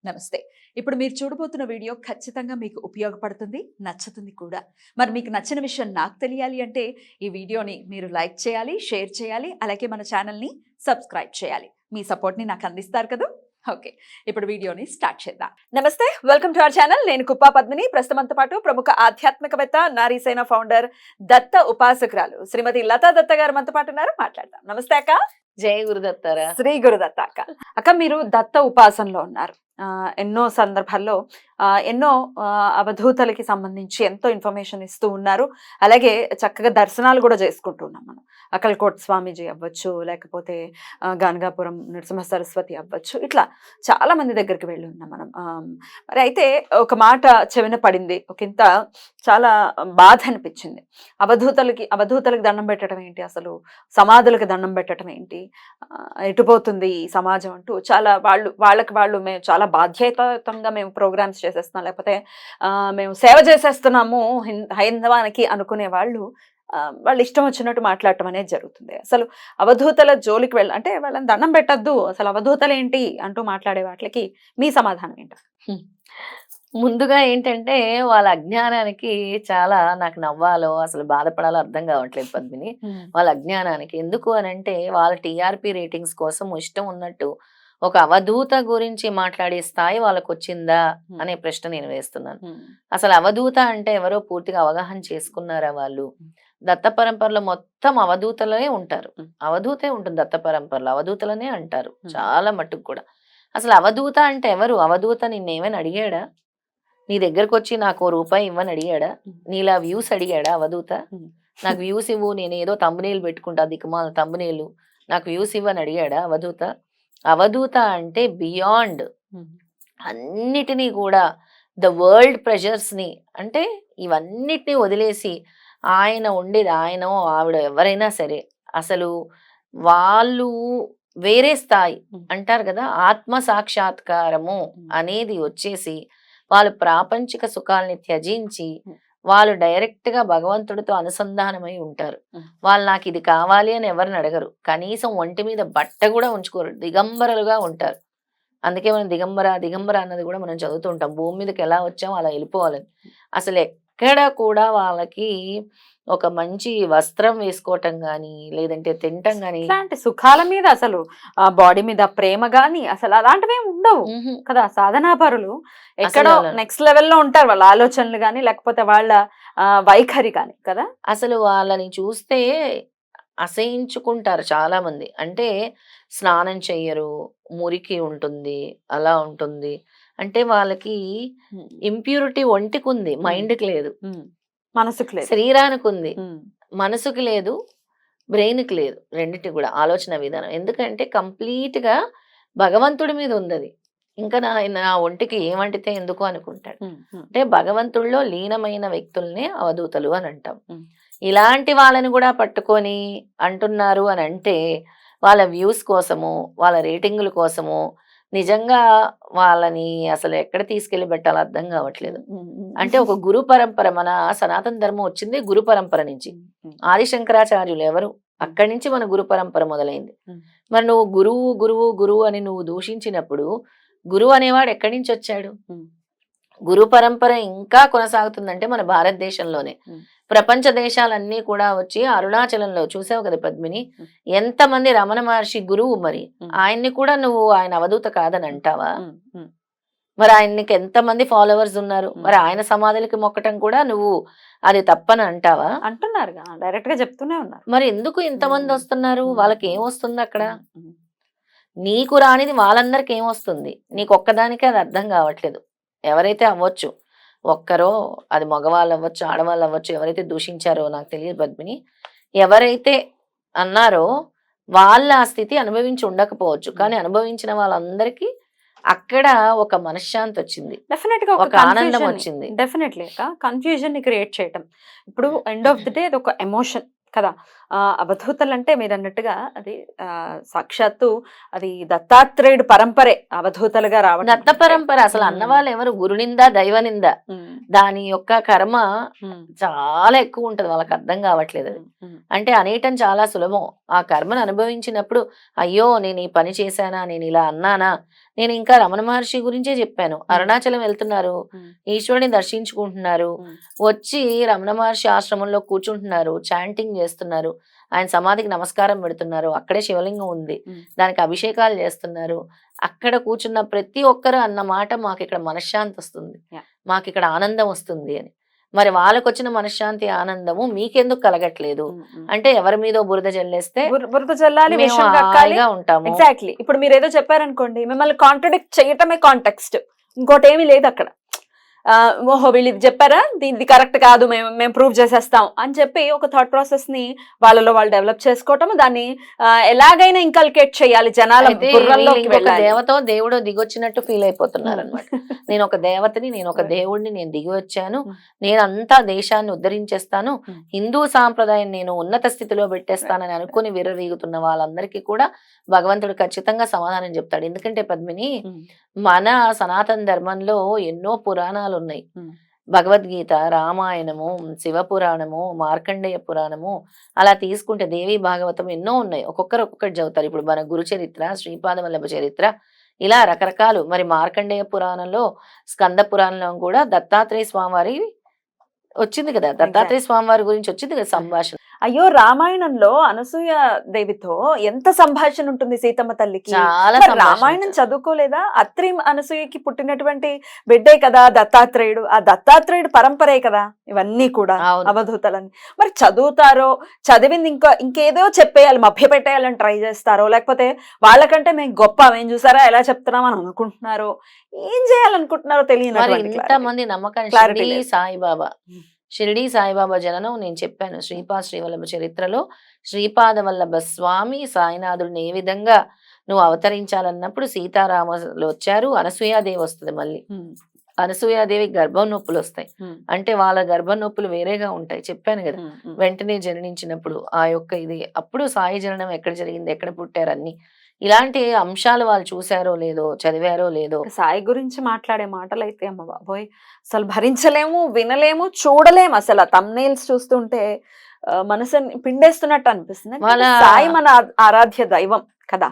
నమస్తే. ఇప్పుడు మీరు చూడబోతున్న వీడియో ఖచ్చితంగా మీకు ఉపయోగపడుతుంది, నచ్చుతుంది కూడా. మరి మీకు నచ్చిన విషయం నాకు తెలియాలి అంటే ఈ వీడియోని మీరు లైక్ చేయాలి, షేర్ చేయాలి, అలాగే మన ఛానల్‌ని సబ్స్క్రైబ్ చేయాలి. మీ సపోర్ట్‌ని నాకు అందిస్తారు కదూ! ఓకే. ఇప్పుడు వీడియోని స్టార్ట్ చేద్దాం. నమస్తే. Welcome to our channel. నేను కుప్పా పద్మిని. ప్రస్తుతంతో పాటు ప్రముఖ ఆధ్యాత్మికవేత్త, నారీసేన ఫౌండర్, దత్త ఉపాసకురాలు శ్రీమతి లతా దత్త గారు మనతో పాటు ఉన్నారు. మాట్లాడదాం. నమస్తే అక్క. జై గురుదత్తారా. శ్రీ గురుదత్త అక్క. అక్క మీరు దత్త ఉపాసనలో ఉన్నారు. ఎన్నో సందర్భాల్లో ఎన్నో అవధూతలకి సంబంధించి ఎంతో ఇన్ఫర్మేషన్ ఇస్తూ ఉన్నారు. అలాగే చక్కగా దర్శనాలు కూడా చేసుకుంటున్నాం మనం. అక్కలకోట స్వామీజీ అవ్వచ్చు, లేకపోతే గానగాపురం నరసింహ సరస్వతి అవ్వచ్చు, ఇట్లా చాలా మంది దగ్గరికి వెళ్ళి ఉన్నాం మనం. మరి అయితే ఒక మాట చెవిన పడింది, ఒకంత చాలా బాధ అనిపించింది. అవధూతలకి దండం పెట్టడం ఏంటి, అసలు సమాధులకు దండం పెట్టడం ఏంటి, ఎటుపోతుంది ఈ సమాజం అంటూ చాలా వాళ్ళకి మేము చాలా బాధ్యతాయుతంగా మేము ప్రోగ్రామ్స్ చేసేస్తున్నాం, లేకపోతే మేము సేవ చేసేస్తున్నాము హైందవానికి అనుకునే వాళ్ళు ఇష్టం వచ్చినట్టు మాట్లాడటం అనేది జరుగుతుంది. అసలు అవధూతల జోలికి అంటే వాళ్ళని దండం పెట్టద్దు, అసలు అవధూతలు ఏంటి అంటూ మాట్లాడే వాటికి మీ సమాధానం ఏంటి? ముందుగా ఏంటంటే వాళ్ళ అజ్ఞానానికి చాలా నాకు నవ్వాలో అసలు బాధపడాలో అర్థం కావట్లేదు పద్మిని. వాళ్ళ అజ్ఞానానికి ఎందుకు అని అంటే వాళ్ళ టీఆర్పీ రేటింగ్స్ కోసం ఇష్టం ఉన్నట్టు ఒక అవధూత గురించి మాట్లాడే స్థాయి వాళ్ళకు వచ్చిందా అనే ప్రశ్న నేను వేస్తున్నాను. అసలు అవధూత అంటే ఎవరో పూర్తిగా అవగాహన చేసుకున్నారా వాళ్ళు? దత్త పరంపరలో మొత్తం అవధూతలనే ఉంటారు. అవధూతే ఉంటుంది దత్త పరంపరలో, అవధూతలనే అంటారు చాలా మట్టుకు కూడా. అసలు అవధూత అంటే ఎవరు? అవధూత నిన్నేమైనా అడిగాడా? నీ దగ్గరకు వచ్చి నాకు రూపాయి ఇవ్వని అడిగాడా? నీలా వ్యూస్ అడిగాడా అవధూత? నాకు వ్యూస్ ఇవ్వు, నేను ఏదో తంబునేలు పెట్టుకుంటా, దిక్కుమాల తంబునేలు, నాకు వ్యూస్ ఇవ్వని అడిగాడా అవధూత? అవధూత అంటే బియాండ్ అన్నిటినీ కూడా, ద వరల్డ్ ప్రెషర్స్ ని, అంటే ఇవన్నిటినీ వదిలేసి ఆయన ఉండేది, ఆయన ఆవిడ ఎవరైనా సరే అసలు వాళ్ళు వేరే స్థాయి అంటారు కదా, ఆత్మ సాక్షాత్కారము అనేది వచ్చేసి వాళ్ళు ప్రాపంచిక సుఖాలని త్యజించి వాళ్ళు డైరెక్ట్ గా భగవంతుడితో అనుసంధానమై ఉంటారు. వాళ్ళు నాకు ఇది కావాలి అని ఎవరిని అడగరు, కనీసం ఒంటి మీద బట్ట కూడా ఉంచుకోరు, దిగంబరలుగా ఉంటారు. అందుకే మనం దిగంబర అన్నది కూడా మనం చదువుతూ ఉంటాం, భూమి మీదకి ఎలా వచ్చామో అలా వెళ్ళిపోవాలని. అసలు ఎక్కడ కూడా వాళ్ళకి ఒక మంచి వస్త్రం వేసుకోవటం గాని, లేదంటే తినటం గాని, ఇలాంటి సుఖాల మీద అసలు బాడీ మీద ప్రేమ గాని అసలు అలాంటివి ఉండవు కదా. సాధనాపరులు ఎక్కడో నెక్స్ట్ లెవెల్లో ఉంటారు, వాళ్ళ ఆలోచనలు గాని, లేకపోతే వాళ్ళ వైఖరి గాని కదా. అసలు వాళ్ళని చూస్తే అసహించుకుంటారు చాలా మంది. అంటే స్నానం చెయ్యరు, మురికి ఉంటుంది, అలా ఉంటుంది. అంటే వాళ్ళకి ఇంప్యూరిటీ ఒంటికి ఉంది, మైండ్కి లేదు, మనసుకు లేదు, శరీరానికి ఉంది, మనసుకు లేదు, బ్రెయిన్కి లేదు, రెండింటి కూడా ఆలోచన విధానం. ఎందుకంటే కంప్లీట్ గా భగవంతుడి మీద ఉంది. ఇంకా నా ఒంటికి ఏమంటితే ఎందుకు అనుకుంటాడు. అంటే భగవంతుడిలో లీనమైన వ్యక్తుల్ని అవధూతలు అని అంటాం. ఇలాంటి వాళ్ళని కూడా పట్టుకొని అంటున్నారు అని అంటే వాళ్ళ వ్యూస్ కోసము, వాళ్ళ రేటింగుల కోసము నిజంగా వాళ్ళని అసలు ఎక్కడ తీసుకెళ్లి పెట్టాలో అర్థం కావట్లేదు. అంటే ఒక గురు పరంపర, మన సనాతన ధర్మం వచ్చింది గురు పరంపర నుంచి. ఆదిశంకరాచార్యులు ఎవరు? అక్కడి నుంచి మన గురు పరంపర మొదలైంది. మరి నువ్వు గురువు గురువు గురువు అని నువ్వు దూషించినప్పుడు గురువు అనేవాడు ఎక్కడి నుంచి వచ్చాడు? గురు పరంపర ఇంకా కొనసాగుతుందంటే మన భారతదేశంలోనే. ప్రపంచ దేశాలన్నీ కూడా వచ్చి అరుణాచలంలో చూసావు కదా పద్మిని, ఎంతమంది రమణ మహర్షి గురువు, మరి ఆయన్ని కూడా నువ్వు ఆయన అవధూత కాదని అంటావా? మరి ఆయనకి ఎంతమంది ఫాలోవర్స్ ఉన్నారు, మరి ఆయన సమాధులకి మొక్కటం కూడా నువ్వు అది తప్పని అంటావా? అంటున్నారు, డైరెక్ట్ గా చెప్తూనే ఉన్నారు. మరి ఎందుకు ఇంతమంది వస్తున్నారు? వాళ్ళకి ఏం వస్తుంది అక్కడ? నీకు రానిది వాళ్ళందరికి ఏమొస్తుంది, నీకు ఒక్కదానికే అది అర్థం కావట్లేదు. ఎవరైతే అవ్వచ్చు, ఒక్కరో, అది మగవాళ్ళు అవ్వచ్చు, ఆడవాళ్ళు అవ్వచ్చు, ఎవరైతే దూషించారో నాకు తెలియదు పద్మిని, ఎవరైతే అన్నారో వాళ్ళ ఆ స్థితి అనుభవించి ఉండకపోవచ్చు, కానీ అనుభవించిన వాళ్ళందరికీ అక్కడ ఒక మనశ్శాంతి వచ్చింది, డెఫినెట్ గా ఒక ఆనందం వచ్చింది. డెఫినెట్లీ కన్ఫ్యూజన్ ని క్రియేట్ చేయటం. ఇప్పుడు ఎండ్ ఆఫ్ ది డే అది ఒక ఎమోషన్ కదా. అవధూతలు అంటే మీరు అన్నట్టుగా అది సాక్షాత్తు అది దత్తాత్రేయుడు పరంపరే అవధూతలుగా రావడం. దత్త పరంపర అసలు అన్నవాళ్ళు ఎవరు? గురునింద దైవనింద, దాని యొక్క కర్మ చాలా ఎక్కువ ఉంటది, వాళ్ళకి అర్థం కావట్లేదు. అంటే అనేయటం చాలా సులభం, ఆ కర్మను అనుభవించినప్పుడు అయ్యో నేను ఈ పని చేశానా, నేను ఇలా అన్నానా, నేను ఇంకా రమణ మహర్షి గురించే చెప్పాను. అరుణాచలం వెళ్తున్నారు, ఉమ్, ఈశ్వరుని దర్శించుకుంటున్నారు, ఉమ్, వచ్చి రమణ మహర్షి ఆశ్రమంలో కూర్చుంటున్నారు, చాంటింగ్ చేస్తున్నారు, ఆయన సమాధికి నమస్కారం పెడుతున్నారు, అక్కడే శివలింగం ఉంది, ఉమ్. దానికి అభిషేకాలు చేస్తున్నారు. అక్కడ కూర్చున్న ప్రతి ఒక్కరు అన్న మాట, మాకు ఇక్కడ మనశ్శాంతి వస్తుంది, Yeah. మాకు ఇక్కడ ఆనందం వస్తుంది అని. మరి వాళ్ళకు వచ్చిన మనశ్శాంతి ఆనందము మీకెందుకు కలగట్లేదు ఉమ్, ఉమ్. అంటే, ఎవరి మీదో బురద జల్లేస్తే బురద చల్లాలి, మేము విషం కక్కాలి. హాయిగా ఉంటాము. ఎగ్జాక్ట్లీ. ఇప్పుడు మీరు ఏదో చెప్పారనుకోండి, మిమ్మల్ని కాంట్రడిక్ట్ చేయటమే కాంటెక్స్ట్, ఇంకోటి ఏమీ లేదు అక్కడ. ఓహో వీళ్ళు ఇది చెప్పారా, దీనిది కరెక్ట్ కాదు, మేము ప్రూవ్ చేసేస్తాం అని చెప్పి ఒక థాట్ ప్రాసెస్ ని వాళ్ళలో వాళ్ళు డెవలప్ చేసుకోవటం, దాన్ని ఎలాగైనా ఇంకల్కేట్ చేయాలి, జనాల అయితే బుర్రల్లోకి వీళ్ళు ఇంకొక వెళ్ళాలి. దేవతో దేవుడో దిగొచ్చినట్టు ఫీల్ అయిపోతున్నారు అనమాట. నేను ఒక దేవతని, నేను ఒక దేవుడిని, నేను దిగి వచ్చాను, నేను అంతా దేశాన్ని ఉద్ధరించేస్తాను, హిందూ సాంప్రదాయం నేను ఉన్నత స్థితిలో పెట్టేస్తానని అనుకుని విర్రవీగుతున్న వాళ్ళందరికీ కూడా భగవంతుడు ఖచ్చితంగా సమాధానం చెప్తాడు. ఎందుకంటే పద్మిని, మన సనాతన ధర్మంలో ఎన్నో పురాణాలు ఉన్నాయి. భగవద్గీత, రామాయణము, శివపురాణము, మార్కండేయ పురాణము, అలా తీసుకుంటే దేవి భాగవతం ఎన్నో ఉన్నాయి. ఒక్కొక్కరు ఒక్కొక్కటి చదువుతారు. ఇప్పుడు మన గురు చరిత్ర, శ్రీపాద వల్లభ చరిత్ర, ఇలా రకరకాలు. మరి మార్కండేయ పురాణంలో, స్కంద పురాణంలో కూడా దత్తాత్రేయ స్వామివారి వచ్చింది కదా, దత్తాత్రేయ స్వామివారి గురించి వచ్చింది కదా సంభాషణ. అయ్యో, రామాయణంలో అనసూయ దేవితో ఎంత సంభాషణ ఉంటుంది సీతమ్మ తల్లికి. చాలా మరి సంభాషణ రామాయణం చదువుకోలేదా? అత్రి అనసూయకి పుట్టినటువంటి బిడ్డే కదా దత్తాత్రేయుడు, ఆ దత్తాత్రేయుడు పరంపరే కదా ఇవన్నీ కూడా, అవును. అవధూతలని. మరి చదువుతారో, చదివింది ఇంకేదో చెప్పేయాలి, మభ్య పెట్టేయాలని ట్రై చేస్తారో, లేకపోతే వాళ్ళకంటే మేము గొప్ప, మేము చూసారా ఎలా చెప్తున్నాం అని అనుకుంటున్నారో, ఏం చేయాలనుకుంటున్నారో మరి తెలియనటువంటి ఇంతమంది నమ్మకాన్ని Clarity షిరిడి లేదు. సాయిబాబా, షిరిడి సాయిబాబా జననం నేను చెప్పాను. శ్రీపాద శ్రీవల్లభ చరిత్రలో శ్రీపాద వల్లభ స్వామి సాయినాథుడిని ఏ విధంగా నువ్వు అవతరించాలన్నప్పుడు సీతారాములు వచ్చారు, అనసూయాదేవి వస్తుంది. మళ్ళీ అనసూయాదేవి గర్భం నొప్పులు వస్తాయి. అంటే వాళ్ళ గర్భం నొప్పులు వేరేగా ఉంటాయి, చెప్పాను కదా. వెంటనే జననించినప్పుడు ఆ యొక్క ఇది, అప్పుడు సాయి జననం ఎక్కడ జరిగింది, ఎక్కడ పుట్టారు, అన్ని ఇలాంటి అంశాలు వాళ్ళు చూసారో లేదో, చదివారో లేదో. సాయి గురించి మాట్లాడే మాటలు అయితే అమ్మ బాబోయ్ అసలు భరించలేము, వినలేము, చూడలేము. అసలు ఆ thumbnails చూస్తుంటే మనసుని పిండేస్తున్నట్టు అనిపిస్తుంది. వాళ్ళ- సాయి మన ఆరాధ్య దైవం కదా,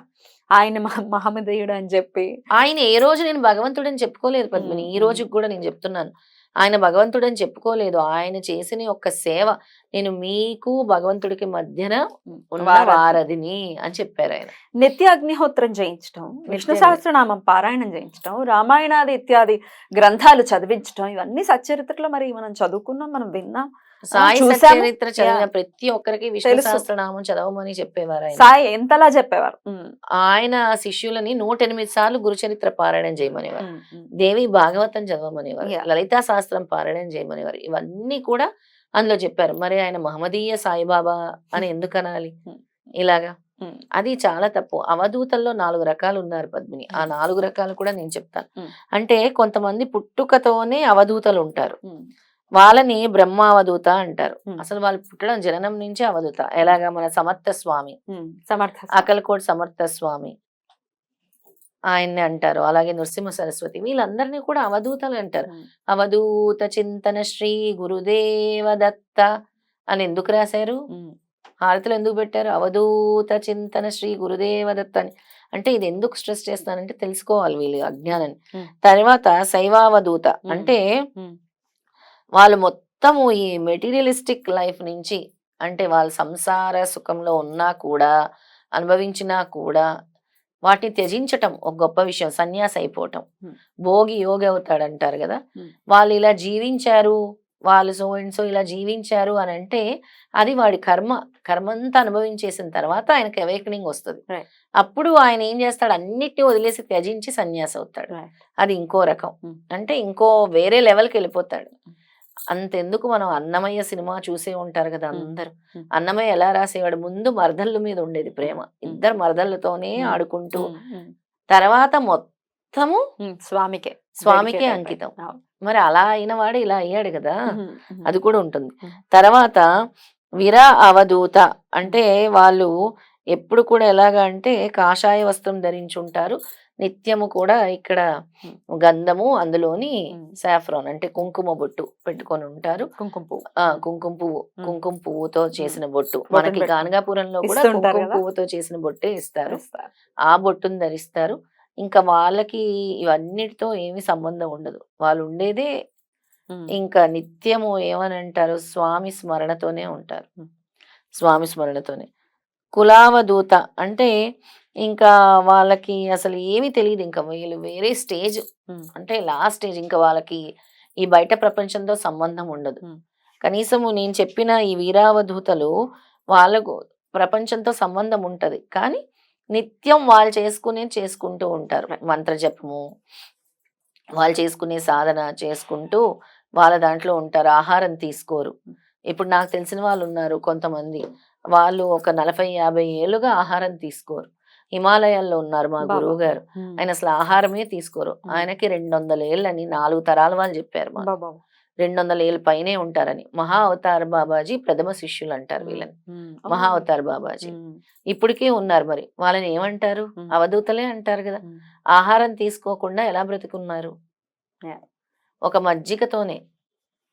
ఆయన మహమ్మదీయుడు అని చెప్పి. ఆయన ఏ రోజు నేను భగవంతుడని చెప్పుకోలేదు పద్మిని, ఈ రోజుకి కూడా నేను చెప్తున్నాను, ఆయన భగవంతుడని చెప్పుకోలేదు. ఆయన చేసిన ఒక సేవ, నేను మీకు భగవంతుడికి మధ్యన ఉన్న వారధిని అని చెప్పారు ఆయన. నిత్య అగ్నిహోత్రం చేయించడం, విష్ణు సహస్రనామం పారాయణం చేయించడం, రామాయణాది ఇత్యాది గ్రంథాలు చదివించడం, ఇవన్నీ సచ్చరిత్రలో మరి మనం చదువుకున్నాం, మనం విన్నాం. సాయి చూసాము. సచ్చరిత్ర చదివిన ప్రతి ఒక్కరికి విష్ణు తెలుసు. సహస్రనామం చదవమని చెప్పేవారు ఆయన. సాయి ఎంతలా చెప్పేవారు. ఆయన శిష్యులని 108 సార్లు గురుచరిత్ర పారాయణం చేయమనేవారు, దేవి భాగవతం చదవమనేవారు, Yeah. లలితా శాస్త్రం పారాయణం చేయమనేవారు. ఇవన్నీ కూడా అందులో చెప్పారు. మరి ఆయన మహమ్మదీయ సాయిబాబా అని ఎందుకు అనాలి ఇలాగా? అది చాలా తప్పు. అవధూతల్లో 4 రకాలు ఉన్నారు పద్మిని. ఆ 4 రకాలు కూడా నేను చెప్తాను. అంటే కొంతమంది పుట్టుకతోనే అవధూతలు ఉంటారు, వాళ్ళని బ్రహ్మావధూత అంటారు. అసలు వాళ్ళు పుట్టడం జననం నుంచే అవధూత. ఎలాగా? మన సమర్థ స్వామి, సమర్థ అకలకోట్ సమర్థ స్వామి ఆయన్ని అంటారు. అలాగే నృసింహ సరస్వతి, వీళ్ళందరినీ కూడా అవధూతలు అంటారు. అవధూత చింతన శ్రీ గురుదేవ దత్త అని ఎందుకు రాశారు? హారతులు ఎందుకు పెట్టారు? అవధూత చింతన శ్రీ గురుదేవ దత్త అని. అంటే ఇది ఎందుకు స్ట్రెస్ చేస్తానంటే తెలుసుకోవాలి వీళ్ళు అజ్ఞానాన్ని. తర్వాత శైవావధూత అంటే వాళ్ళు మొత్తము ఈ మెటీరియలిస్టిక్ లైఫ్ నుంచి, అంటే వాళ్ళ సంసార సుఖంలో ఉన్నా కూడా, అనుభవించినా కూడా వాటిని త్యజించటం ఒక గొప్ప విషయం. సన్యాసి అయిపోవటం, భోగి యోగి అవుతాడంటారు కదా. వాళ్ళు ఇలా జీవించారు, వాళ్ళు సో అండ్ సో ఇలా జీవించారు అని అంటే అది వాడి కర్మంతా అనుభవించేసిన తర్వాత ఆయనకి అవేకనింగ్ వస్తుంది. అప్పుడు ఆయన ఏం చేస్తాడు? అన్నిటిని వదిలేసి త్యజించి సన్యాసి అవుతాడు. అది ఇంకో రకం, అంటే ఇంకో వేరే లెవెల్కి వెళ్ళిపోతాడు. అంతెందుకు, మనం అన్నమయ్య సినిమా చూసే ఉంటారు కదా అందరు. అన్నమయ్య ఎలా రాసేవాడు? ముందు మరదళ్ళ మీద ఉండేది ప్రేమ, ఇద్దరు మరదళ్ళతోనే ఆడుకుంటూ, తర్వాత మొత్తము స్వామికే అంకితం. మరి అలా అయిన వాడు ఇలా అయ్యాడు కదా, అది కూడా ఉంటుంది. తర్వాత విరా అవధూత అంటే వాళ్ళు ఎప్పుడు కూడా ఎలాగా అంటే కాషాయ వస్త్రం ధరించుంటారు, నిత్యము కూడా ఇక్కడ గంధము, అందులోని సాఫ్రాన్ అంటే కుంకుమ బొట్టు పెట్టుకొని ఉంటారు. కుంకుమ పువ్వుతో చేసిన బొట్టు, మనకి గానగాపురంలో కూడా కుంకుమ పువ్వుతో చేసిన బొట్టే ఇస్తారు. ఆ బొట్టును ధరిస్తారు. ఇంకా వాళ్ళకి ఇవన్నిటితో ఏమి సంబంధం ఉండదు. వాళ్ళు ఉండేదే ఇంకా నిత్యము ఏమని అంటారు, స్వామి స్మరణతోనే ఉంటారు. ఉమ్. స్వామి స్మరణతోనే. కులావధూత అంటే ఇంకా వాళ్ళకి అసలు ఏమీ తెలీదు. ఇంకా వీళ్ళు వేరే స్టేజ్, అంటే లాస్ట్ స్టేజ్. ఇంకా వాళ్ళకి ఈ బయట ప్రపంచంతో సంబంధం ఉండదు. కనీసము నేను చెప్పిన ఈ వీరావధూతలు వాళ్ళకు ప్రపంచంతో సంబంధం ఉంటది. కానీ నిత్యం వాళ్ళు చేసుకుంటూ ఉంటారు. మంత్ర జపము, వాళ్ళు చేసుకునే సాధన చేసుకుంటూ వాళ్ళ దాంట్లో ఉంటారు. ఆహారం తీసుకోరు. ఇప్పుడు నాకు తెలిసిన వాళ్ళు ఉన్నారు కొంతమంది, వాళ్ళు ఒక 40-50 ఏళ్ళుగా ఆహారం తీసుకోరు. హిమాలయాల్లో ఉన్నారు మా గురువు గారు, ఆయన అసలు ఆహారమే తీసుకోరు. ఆయనకి 200 ఏళ్ళని 4 తరాల వాళ్ళు చెప్పారు మాకు. 200 ఏళ్ళ పైనే ఉంటారని. మహా అవతార్ బాబాజీ ప్రథమ శిష్యులు అంటారు వీళ్ళని. మహా అవతార్ బాబాజీ ఇప్పటికీ ఉన్నారు. మరి వాళ్ళని ఏమంటారు? అవధూతలే అంటారు కదా. ఆహారం తీసుకోకుండా ఎలా బ్రతుకున్నారు? ఒక మజ్జిగతోనే.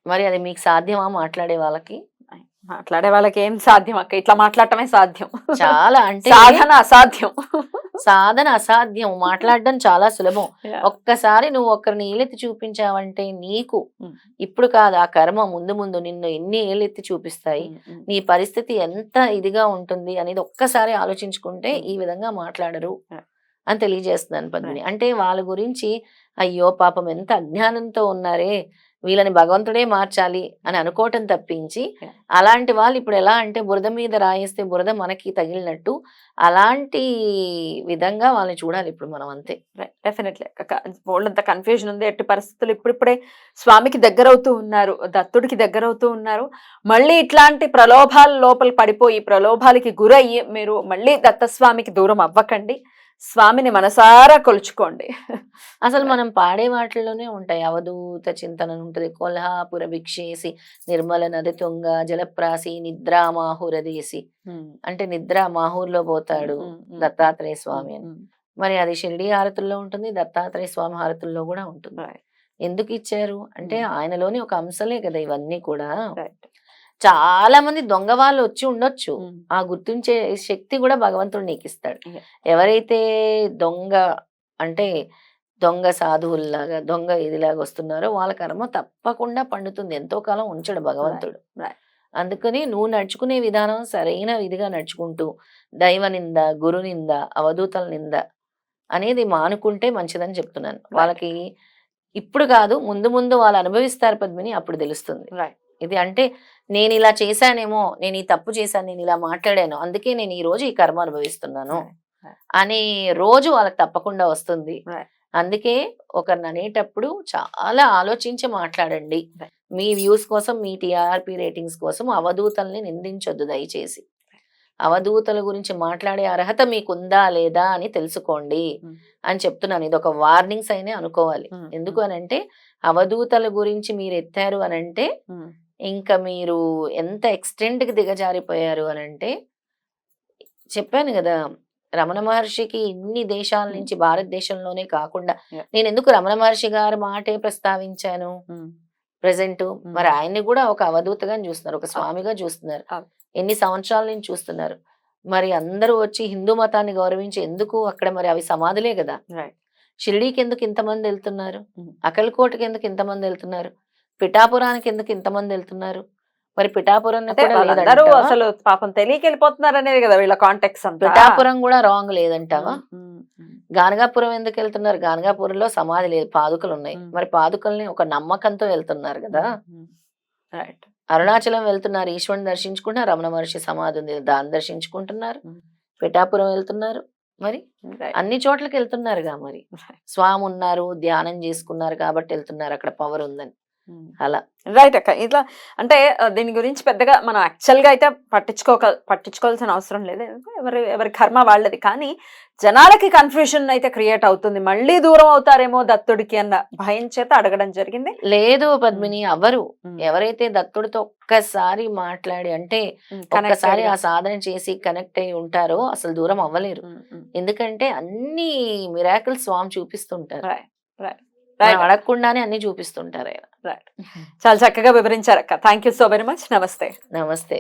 మరి అది మీకు సాధ్యమా మాట్లాడే వాళ్ళకి? మాట్లాడే వాళ్ళకి ఏం సాధ్యం అక్క, ఇట్లా మాట్లాడటమే సాధ్యం. చాలా అంటే సాధన అసాధ్యం. సాధన అసాధ్యం, మాట్లాడడం చాలా సులభం. ఒక్కసారి నువ్వు ఒకరిని ఏలెత్తి చూపించావంటే నీకు ఇప్పుడు కాదు, ఆ కర్మ ముందు ముందు నిన్ను ఎన్ని ఏలెత్తి చూపిస్తాయి, నీ పరిస్థితి ఎంత ఇదిగా ఉంటుంది అనేది ఒక్కసారి ఆలోచించుకుంటే ఈ విధంగా మాట్లాడరు అని తెలియజేస్తున్నాను పద్మిని. అంటే వాళ్ళ గురించి అయ్యో పాపం ఎంత అజ్ఞానంతో ఉన్నారే, వీళ్ళని భగవంతుడే మార్చాలి అని అనుకోవటం తప్పించి, అలాంటి వాళ్ళు ఇప్పుడు ఎలా అంటే బురద మీద రాయేస్తే బురద మనకి తగిలినట్టు అలాంటి విధంగా వాళ్ళని చూడాలి ఇప్పుడు మనం. అంతే. డెఫినెట్లీ వాళ్ళంత కన్ఫ్యూజన్ ఉంది. ఎట్టి పరిస్థితులు ఇప్పుడిప్పుడే స్వామికి దగ్గరవుతూ ఉన్నారు, దత్తుడికి దగ్గరవుతూ ఉన్నారు. మళ్ళీ ఇట్లాంటి ప్రలోభాల లోపల పడిపోయి ప్రలోభాలకి గురయ్యి మీరు మళ్ళీ దత్తస్వామికి దూరం అవ్వకండి. స్వామిని మనసారా కొలుచుకోండి. అసలు మనం పాడే వాటిల్లోనే ఉంటాయి. అవధూత చింతన ఉంటది. కొల్హాపుర భిక్షేసి నిర్మల నది తుంగ జలప్రాసి నిద్రా మాహురదేసి. అంటే నిద్ర మాహూర్లో పోతాడు దత్తాత్రేయ స్వామి అని. మరి అది షిరిడి హారతుల్లో ఉంటుంది, దత్తాత్రేయ స్వామి హారతుల్లో కూడా ఉంటుంది. ఎందుకు ఇచ్చారు అంటే ఆయనలోని ఒక అంశలే కదా ఇవన్నీ కూడా. చాలా మంది దొంగ వాళ్ళు వచ్చి ఉండొచ్చు, ఆ గుర్తించే శక్తి కూడా భగవంతుడు నీకు ఇస్తాడు. ఎవరైతే దొంగ అంటే దొంగ సాధువుల్లాగా దొంగ ఇదిలాగా వస్తున్నారో వాళ్ళ కర్మ తప్పకుండా పండుతుంది. ఎంతో కాలం ఉంచడు భగవంతుడు. అందుకని నువ్వు నడుచుకునే విధానం సరైన విధిగా నడుచుకుంటూ దైవ నింద, గురు నింద, అవధూతల నింద అనేది మానుకుంటే మంచిదని చెప్తున్నాను. వాళ్ళకి ఇప్పుడు కాదు, ముందు ముందు వాళ్ళు అనుభవిస్తారు పద్మిని, అప్పుడు తెలుస్తుంది. ఇది అంటే నేను ఇలా చేశానేమో, నేను ఈ తప్పు చేశాను, నేను ఇలా మాట్లాడాను, అందుకే నేను ఈ రోజు ఈ కర్మ అనుభవిస్తున్నాను అనే రోజు వాళ్ళకి తప్పకుండా వస్తుంది. అందుకే ఒకరిని అనేటప్పుడు చాలా ఆలోచించి మాట్లాడండి. మీ వ్యూస్ కోసం, మీ టీఆర్పీ రేటింగ్స్ కోసం అవధూతల్ని నిందించొద్దు దయచేసి. అవధూతల గురించి మాట్లాడే అర్హత మీకుందా లేదా అని తెలుసుకోండి అని చెప్తున్నాను. ఇది ఒక వార్నింగ్స్ అయినా అనుకోవాలి. ఎందుకు అనంటే అవధూతల గురించి మీరు ఎత్తారు అనంటే ఇంకా మీరు ఎంత ఎక్స్టెంట్ కి దిగజారిపోయారు అనంటే, చెప్పాను కదా రమణ మహర్షికి ఇన్ని దేశాల నుంచి, భారతదేశంలోనే కాకుండా నేను ఎందుకు రమణ మహర్షి గారి మాటే ప్రస్తావించాను ప్రెసెంట్. మరి ఆయన్ని కూడా ఒక అవధూతగా చూస్తున్నారు, ఒక స్వామిగా చూస్తున్నారు, ఎన్ని సంవత్సరాల నుంచి చూస్తున్నారు. మరి అందరూ వచ్చి హిందూ మతాన్ని గౌరవించి ఎందుకు అక్కడ మరి అవి సమాధులే కదా. షిరిడీకి ఎందుకు ఇంతమంది వెళ్తున్నారు, అకల్కోటకి ఎందుకు ఇంతమంది వెళ్తున్నారు, పిఠాపురానికి ఎందుకు ఇంతమంది వెళ్తున్నారు? మరి పిఠాపురం అసలు పాపం తెలియక వెళ్ళిపోతున్నారు అనేది కదా వీళ్ళ కాంటెక్స్. పిఠాపురం కూడా రాంగ్ లేదంటావా? గానగాపురం ఎందుకు వెళ్తున్నారు? గానగాపురంలో సమాధి లేదు, పాదుకలు ఉన్నాయి. మరి పాదుకల్ని ఒక నమ్మకంతో వెళ్తున్నారు కదా. అరుణాచలం వెళ్తున్నారు, ఈశ్వరుని దర్శించుకుంటున్నారు, రమణ మహర్షి సమాధి ఉంది దాన్ని దర్శించుకుంటున్నారు. పిఠాపురం వెళ్తున్నారు, మరి అన్ని చోట్లకి వెళ్తున్నారుగా. మరి స్వామి ఉన్నారు, ధ్యానం చేసుకున్నారు కాబట్టి వెళ్తున్నారు, అక్కడ పవర్ ఉందని. అలా రైట్ అక్క. ఇట్లా అంటే దీని గురించి పెద్దగా మనం యాక్చువల్ గా అయితే పట్టించుకోవాల్సిన అవసరం లేదు. ఎవరి కర్మ వాళ్ళది. కానీ జనాలకి కన్ఫ్యూజన్ అయితే క్రియేట్ అవుతుంది. మళ్ళీ దూరం అవుతారేమో దత్తుడికి అన్న భయం చేత అడగడం జరిగింది. లేదు పద్మిని, ఎవరైతే దత్తుడితో ఒక్కసారి మాట్లాడి అంటే ఒక్కసారి ఆ సాధన చేసి కనెక్ట్ అయి ఉంటారో అసలు దూరం అవ్వలేరు. ఎందుకంటే అన్ని మిరాకిల్స్ స్వామి చూపిస్తుంటారు, అడగకుండానే అన్ని చూపిస్తుంటారు ఆయన. చాలా చక్కగా వివరించారు అక్క. Thank you so very much. నమస్తే. నమస్తే.